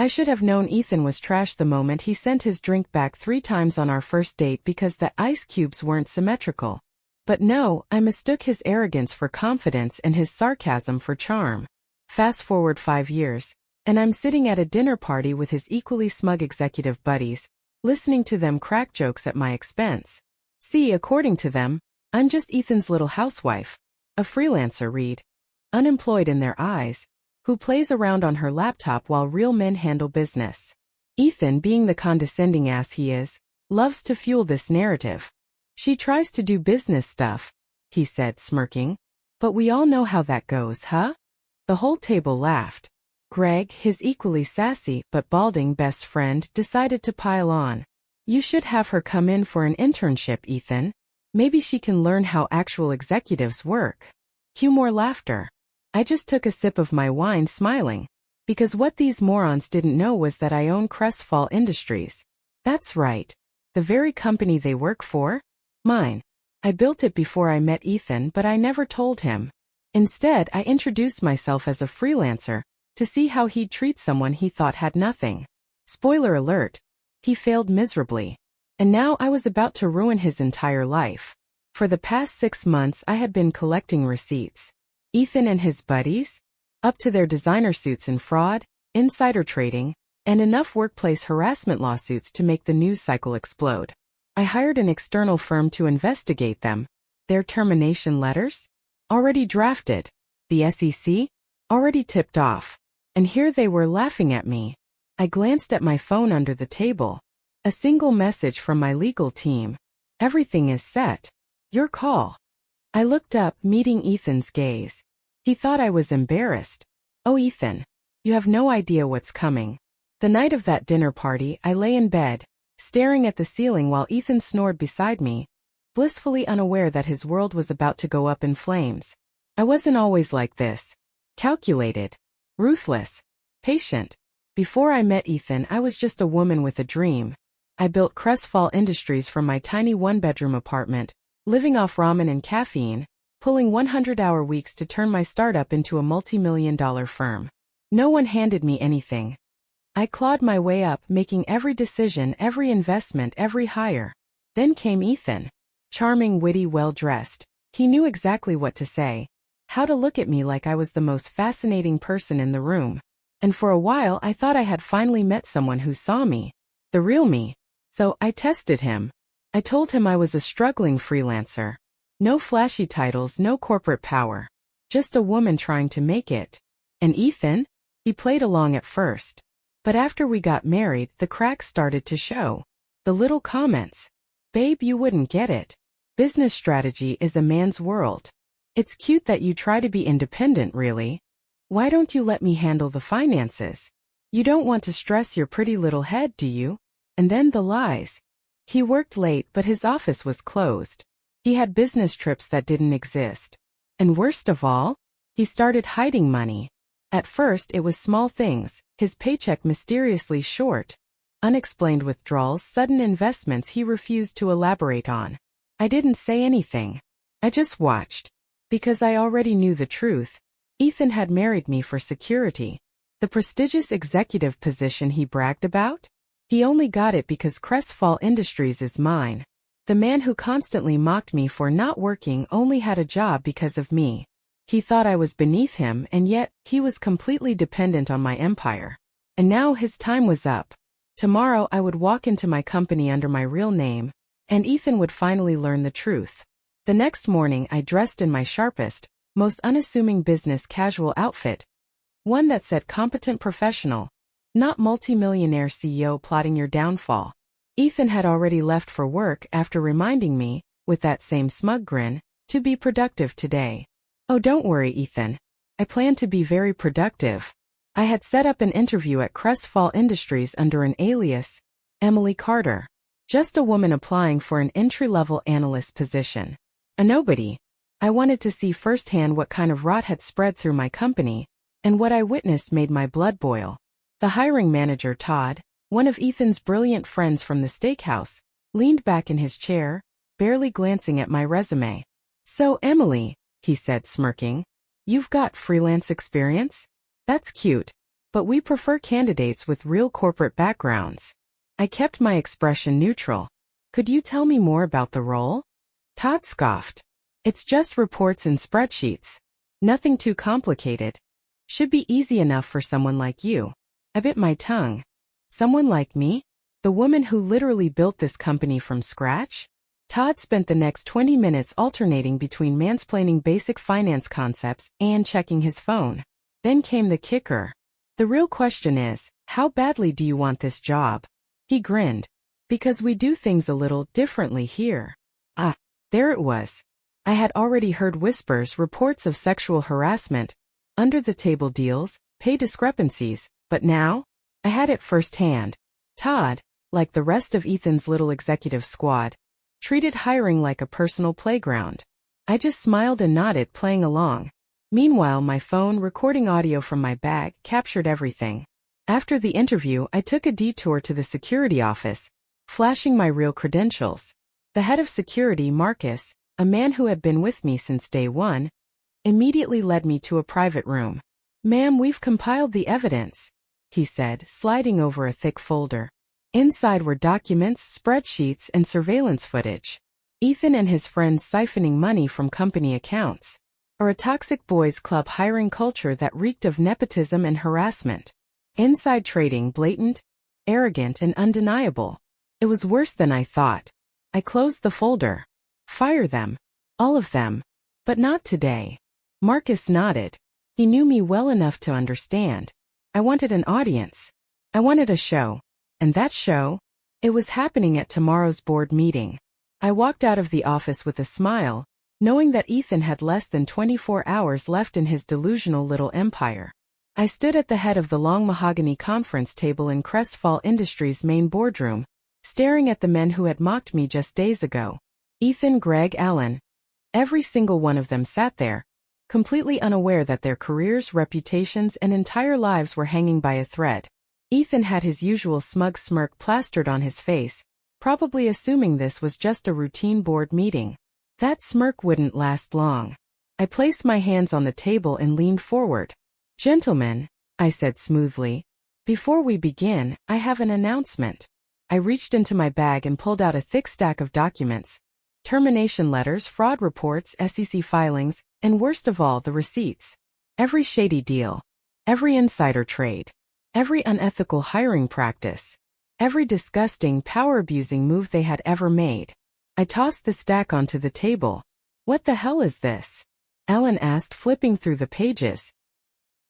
I should have known Ethan was trash the moment he sent his drink back 3 times on our first date because the ice cubes weren't symmetrical. But no, I mistook his arrogance for confidence and his sarcasm for charm. Fast forward 5 years, and I'm sitting at a dinner party with his equally smug executive buddies, listening to them crack jokes at my expense. See, according to them, I'm just Ethan's little housewife. A freelancer, read. Unemployed in their eyes, who plays around on her laptop while real men handle business. Ethan, being the condescending ass he is, loves to fuel this narrative. She tries to do business stuff, he said, smirking. But we all know how that goes, huh? The whole table laughed. Greg, his equally sassy but balding best friend, decided to pile on. You should have her come in for an internship, Ethan. Maybe she can learn how actual executives work. Cue more laughter. I just took a sip of my wine, smiling. Because what these morons didn't know was that I own Crestfall Industries. That's right. The very company they work for? Mine. I built it before I met Ethan, but I never told him. Instead, I introduced myself as a freelancer, to see how he'd treat someone he thought had nothing. Spoiler alert. He failed miserably. And now I was about to ruin his entire life. For the past 6 months I had been collecting receipts. Ethan and his buddies? Up to their designer suits and fraud, insider trading, and enough workplace harassment lawsuits to make the news cycle explode. I hired an external firm to investigate them. Their termination letters? Already drafted. The SEC? Already tipped off. And here they were laughing at me. I glanced at my phone under the table. A single message from my legal team. Everything is set. Your call. I looked up, meeting Ethan's gaze. He thought I was embarrassed. Oh, Ethan. You have no idea what's coming. The night of that dinner party, I lay in bed, staring at the ceiling while Ethan snored beside me, blissfully unaware that his world was about to go up in flames. I wasn't always like this. Calculated. Ruthless. Patient. Before I met Ethan, I was just a woman with a dream. I built Crestfall Industries from my tiny one-bedroom apartment, living off ramen and caffeine, pulling 100-hour weeks to turn my startup into a multi-million-dollar firm. No one handed me anything. I clawed my way up, making every decision, every investment, every hire. Then came Ethan. Charming, witty, well-dressed. He knew exactly what to say, how to look at me like I was the most fascinating person in the room. And for a while I thought I had finally met someone who saw me. The real me. So I tested him. I told him I was a struggling freelancer. No flashy titles, no corporate power. Just a woman trying to make it. And Ethan? He played along at first. But after we got married, the cracks started to show. The little comments. Babe, you wouldn't get it. Business strategy is a man's world. It's cute that you try to be independent, really. Why don't you let me handle the finances? You don't want to stress your pretty little head, do you? And then the lies. He worked late, but his office was closed. He had business trips that didn't exist. And worst of all, he started hiding money. At first it was small things, his paycheck mysteriously short, unexplained withdrawals, sudden investments he refused to elaborate on. I didn't say anything. I just watched. Because I already knew the truth. Ethan had married me for security. The prestigious executive position he bragged about? He only got it because Crestfall Industries is mine. The man who constantly mocked me for not working only had a job because of me. He thought I was beneath him, and yet, he was completely dependent on my empire. And now his time was up. Tomorrow I would walk into my company under my real name, and Ethan would finally learn the truth. The next morning I dressed in my sharpest, most unassuming business casual outfit. One that said competent professional, not multimillionaire CEO plotting your downfall. Ethan had already left for work after reminding me, with that same smug grin, to be productive today. Oh, don't worry, Ethan. I plan to be very productive. I had set up an interview at Crestfall Industries under an alias, Emily Carter. Just a woman applying for an entry-level analyst position. A nobody. I wanted to see firsthand what kind of rot had spread through my company, and what I witnessed made my blood boil. The hiring manager, Todd, one of Ethan's brilliant friends from the steakhouse, leaned back in his chair, barely glancing at my resume. So, Emily, he said, smirking, you've got freelance experience? That's cute. but we prefer candidates with real corporate backgrounds. I kept my expression neutral. Could you tell me more about the role? Todd scoffed. It's just reports and spreadsheets. Nothing too complicated. Should be easy enough for someone like you. I bit my tongue. Someone like me? The woman who literally built this company from scratch? Todd spent the next 20 minutes alternating between mansplaining basic finance concepts and checking his phone. Then came the kicker. The real question is, how badly do you want this job? He grinned. Because we do things a little differently here. Ah, there it was. I had already heard whispers, reports of sexual harassment, under-the-table deals, pay discrepancies, but now? I had it firsthand. Todd, like the rest of Ethan's little executive squad, treated hiring like a personal playground. I just smiled and nodded, playing along. Meanwhile, my phone, recording audio from my bag, captured everything. After the interview, I took a detour to the security office, flashing my real credentials. The head of security, Marcus, a man who had been with me since day one, immediately led me to a private room. "Ma'am, we've compiled the evidence," he said, sliding over a thick folder. Inside were documents, spreadsheets, and surveillance footage. Ethan and his friends siphoning money from company accounts. Or a toxic boys' club hiring culture that reeked of nepotism and harassment. Inside trading, blatant, arrogant, and undeniable. It was worse than I thought. I closed the folder. Fire them. All of them. But not today. Marcus nodded. He knew me well enough to understand. I wanted an audience. I wanted a show. And that show? It was happening at tomorrow's board meeting. I walked out of the office with a smile, knowing that Ethan had less than 24 hours left in his delusional little empire. I stood at the head of the long mahogany conference table in Crestfall Industries' main boardroom, staring at the men who had mocked me just days ago. Ethan, Greg, Alan. Every single one of them sat there, completely unaware that their careers, reputations, and entire lives were hanging by a thread. Ethan had his usual smug smirk plastered on his face, probably assuming this was just a routine board meeting. That smirk wouldn't last long. I placed my hands on the table and leaned forward. "Gentlemen," I said smoothly, "before we begin, I have an announcement." I reached into my bag and pulled out a thick stack of documents. Termination letters, fraud reports, SEC filings, and worst of all, the receipts. Every shady deal. Every insider trade. Every unethical hiring practice. Every disgusting, power-abusing move they had ever made. I tossed the stack onto the table. "What the hell is this?" Alan asked, flipping through the pages.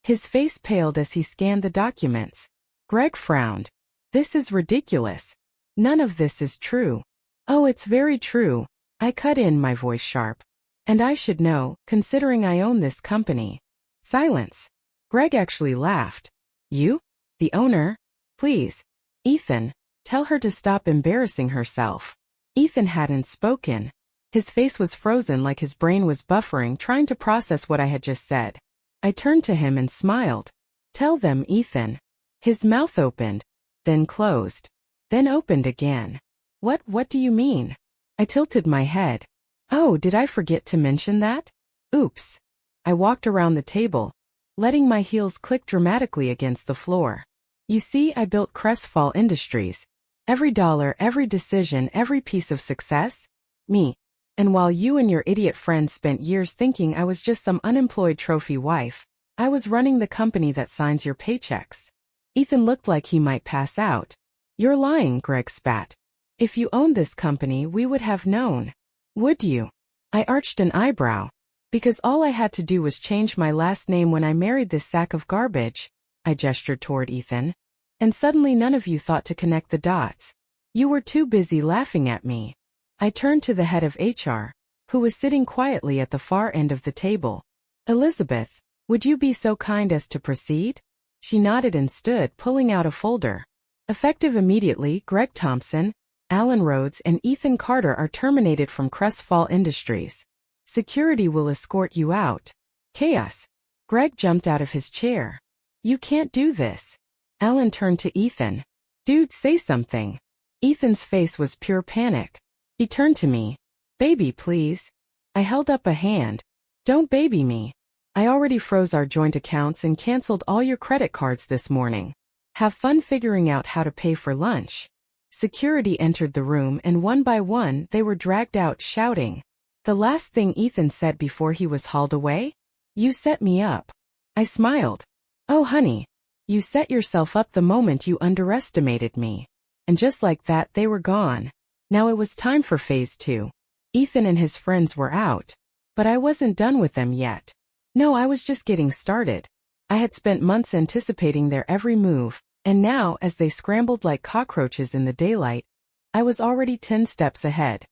His face paled as he scanned the documents. Greg frowned. "This is ridiculous. None of this is true." "Oh, it's very true," I cut in, my voice sharp. "And I should know, considering I own this company." Silence. Greg actually laughed. "You? The owner? Please. Ethan, tell her to stop embarrassing herself." Ethan hadn't spoken. His face was frozen, like his brain was buffering, trying to process what I had just said. I turned to him and smiled. "Tell them, Ethan." His mouth opened, then closed, then opened again. What do you mean?" I tilted my head. "Oh, did I forget to mention that? Oops." I walked around the table, letting my heels click dramatically against the floor. "You see, I built Crestfall Industries. Every dollar, every decision, every piece of success? Me. And while you and your idiot friends spent years thinking I was just some unemployed trophy wife, I was running the company that signs your paychecks." Ethan looked like he might pass out. "You're lying," Greg spat. "If you owned this company, we would have known." "Would you?" I arched an eyebrow. "Because all I had to do was change my last name when I married this sack of garbage." I gestured toward Ethan. "And suddenly none of you thought to connect the dots. You were too busy laughing at me." I turned to the head of HR, who was sitting quietly at the far end of the table. "Elizabeth, would you be so kind as to proceed?" She nodded and stood, pulling out a folder. "Effective immediately, Greg Thompson, Alan Rhodes, and Ethan Carter are terminated from Crestfall Industries. Security will escort you out." Chaos. Greg jumped out of his chair. "You can't do this." Alan turned to Ethan. "Dude, say something." Ethan's face was pure panic. He turned to me. "Baby, please." I held up a hand. "Don't baby me. I already froze our joint accounts and canceled all your credit cards this morning. Have fun figuring out how to pay for lunch. Security entered the room and one by one they were dragged out shouting. The last thing Ethan said before he was hauled away? You set me up. I smiled. Oh honey, you set yourself up the moment you underestimated me. And just like that they were gone. Now it was time for phase 2. Ethan and his friends were out. But I wasn't done with them yet. No, I was just getting started. I had spent months anticipating their every move, and now as they scrambled like cockroaches in the daylight, I was already 10 steps ahead.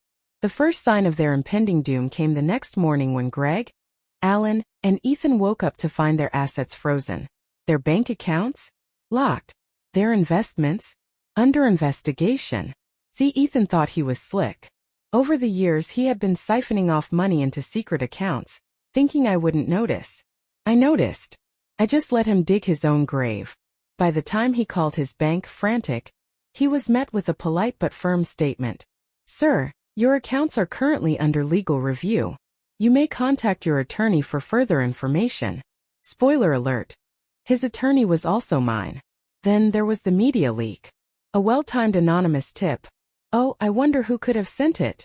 The first sign of their impending doom came the next morning when Greg, Alan, and Ethan woke up to find their assets frozen. Their bank accounts? Locked. Their investments? Under investigation. See, Ethan thought he was slick. Over the years he had been siphoning off money into secret accounts, thinking I wouldn't notice. I noticed. I just let him dig his own grave. By the time he called his bank frantic, he was met with a polite but firm statement. Sir, your accounts are currently under legal review. You may contact your attorney for further information. Spoiler alert. His attorney was also mine. Then there was the media leak. A well-timed anonymous tip. Oh, I wonder who could have sent it.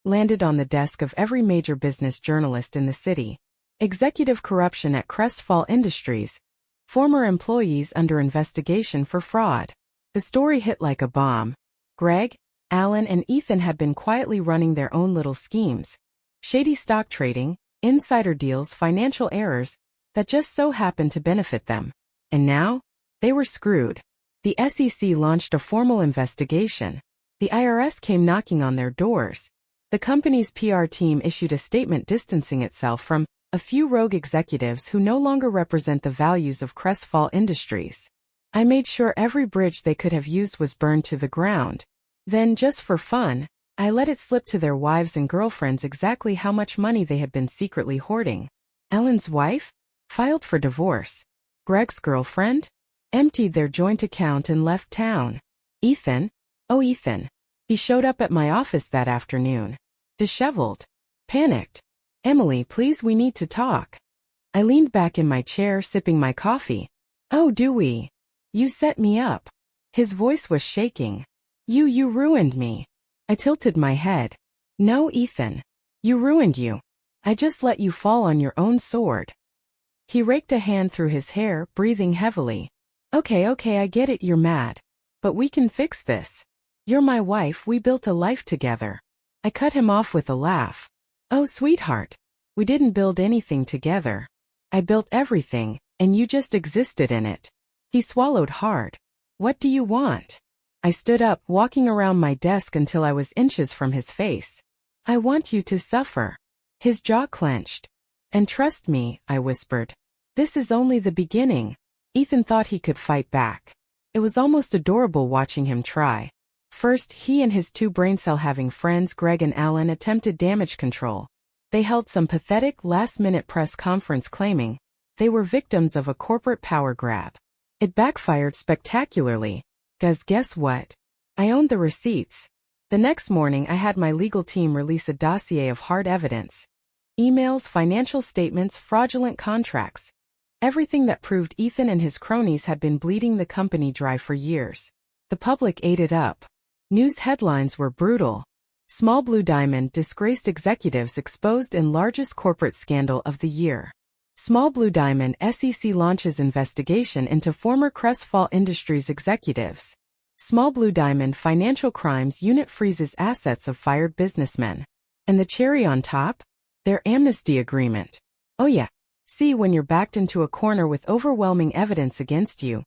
Landed on the desk of every major business journalist in the city. Executive corruption at Crestfall Industries. Former employees under investigation for fraud. The story hit like a bomb. Greg, Alan, and Ethan had been quietly running their own little schemes. Shady stock trading, insider deals, financial errors that just so happened to benefit them. And now? They were screwed. The SEC launched a formal investigation. The IRS came knocking on their doors. The company's PR team issued a statement distancing itself from a few rogue executives who no longer represent the values of Crestfall Industries. I made sure every bridge they could have used was burned to the ground. Then, just for fun, I let it slip to their wives and girlfriends exactly how much money they had been secretly hoarding. Ellen's wife? Filed for divorce. Greg's girlfriend? Emptied their joint account and left town. Ethan? Oh, Ethan. He showed up at my office that afternoon. Disheveled. Panicked. Emily, please, we need to talk. I leaned back in my chair sipping my coffee. Oh, do we? You set me up. His voice was shaking. You ruined me. I tilted my head. No, Ethan. You ruined you. I just let you fall on your own sword. He raked a hand through his hair, breathing heavily. Okay, I get it, you're mad. But we can fix this. You're my wife, we built a life together. I cut him off with a laugh. Oh, sweetheart. We didn't build anything together. I built everything, and you just existed in it. He swallowed hard. What do you want? I stood up, walking around my desk until I was inches from his face. I want you to suffer. His jaw clenched. And trust me, I whispered. This is only the beginning. Ethan thought he could fight back. It was almost adorable watching him try. First, he and his two brain cell-having friends Greg and Alan attempted damage control. They held some pathetic last-minute press conference claiming they were victims of a corporate power grab. It backfired spectacularly. Guess what? I owned the receipts. The next morning I had my legal team release a dossier of hard evidence. Emails, financial statements, fraudulent contracts. Everything that proved Ethan and his cronies had been bleeding the company dry for years. The public ate it up. News headlines were brutal. Small Blue Diamond disgraced executives exposed in largest corporate scandal of the year. Small Blue Diamond SEC launches investigation into former Crestfall Industries executives. Small Blue Diamond Financial Crimes Unit freezes assets of fired businessmen. And the cherry on top? Their amnesty agreement. Oh yeah. See, when you're backed into a corner with overwhelming evidence against you,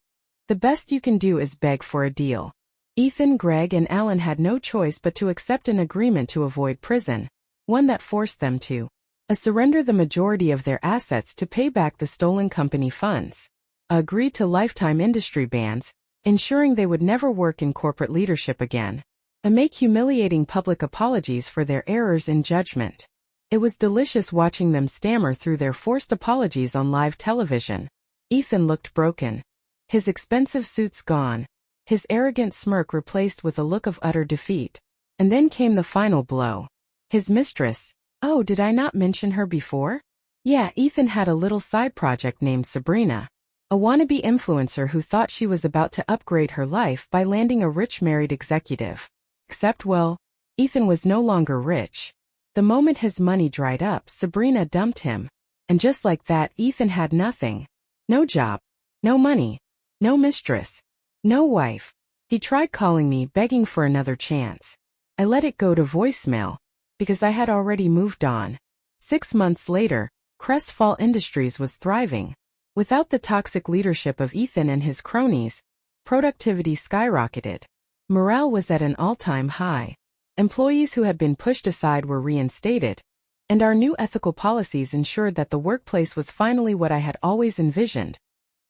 the best you can do is beg for a deal. Ethan, Greg, and Alan had no choice but to accept an agreement to avoid prison, one that forced them to surrender the majority of their assets to pay back the stolen company funds, agree to lifetime industry bans, ensuring they would never work in corporate leadership again, and make humiliating public apologies for their errors in judgment. It was delicious watching them stammer through their forced apologies on live television. Ethan looked broken. His expensive suits gone. His arrogant smirk replaced with a look of utter defeat. And then came the final blow. His mistress. Oh, did I not mention her before? Yeah, Ethan had a little side project named Sabrina. A wannabe influencer who thought she was about to upgrade her life by landing a rich married executive. Except, well, Ethan was no longer rich. The moment his money dried up, Sabrina dumped him. And just like that, Ethan had nothing. No job. No money. No mistress. No wife. He tried calling me, begging for another chance. I let it go to voicemail, because I had already moved on. 6 months later, Crestfall Industries was thriving. Without the toxic leadership of Ethan and his cronies, productivity skyrocketed. Morale was at an all-time high. Employees who had been pushed aside were reinstated, and our new ethical policies ensured that the workplace was finally what I had always envisioned.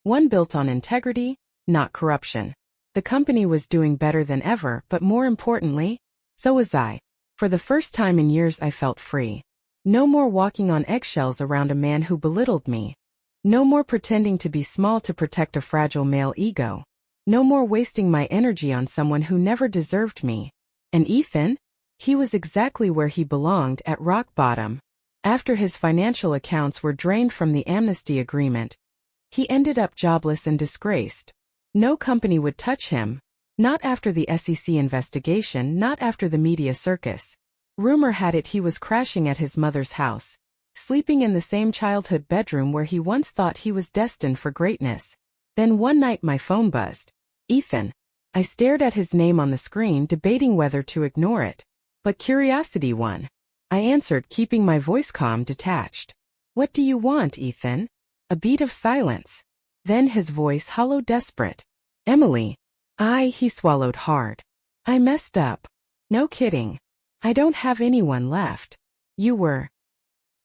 One built on integrity, not corruption. The company was doing better than ever, but more importantly, so was I. For the first time in years I felt free. No more walking on eggshells around a man who belittled me. No more pretending to be small to protect a fragile male ego. No more wasting my energy on someone who never deserved me. And Ethan? He was exactly where he belonged, at rock bottom. After his financial accounts were drained from the amnesty agreement, he ended up jobless and disgraced. No company would touch him. Not after the SEC investigation, not after the media circus. Rumor had it he was crashing at his mother's house, sleeping in the same childhood bedroom where he once thought he was destined for greatness. Then one night my phone buzzed. Ethan. I stared at his name on the screen, debating whether to ignore it. But curiosity won. I answered, keeping my voice calm, detached. What do you want, Ethan? A beat of silence. Then his voice hollow, desperate. Emily. He swallowed hard. I messed up. No kidding. I don't have anyone left. You were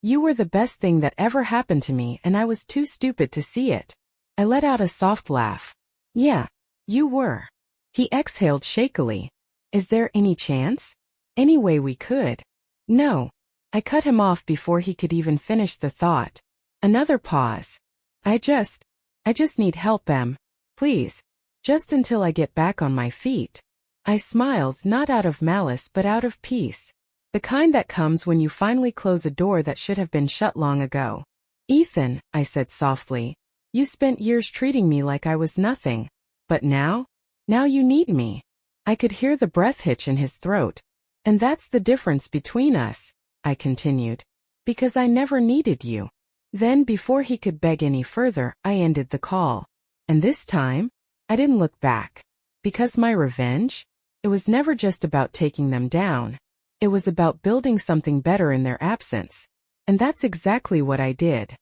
the best thing that ever happened to me, and I was too stupid to see it. I let out a soft laugh. Yeah, you were. He exhaled shakily. Is there any chance? Any way we could? No. I cut him off before he could even finish the thought. Another pause. I just need help, Em. Please. Just until I get back on my feet. I smiled, not out of malice but out of peace. The kind that comes when you finally close a door that should have been shut long ago. Ethan, I said softly, you spent years treating me like I was nothing. But now you need me. I could hear the breath hitch in his throat. And that's the difference between us, I continued. Because I never needed you. Then, before he could beg any further, I ended the call. And this time, I didn't look back. Because my revenge? It was never just about taking them down. It was about building something better in their absence. And that's exactly what I did.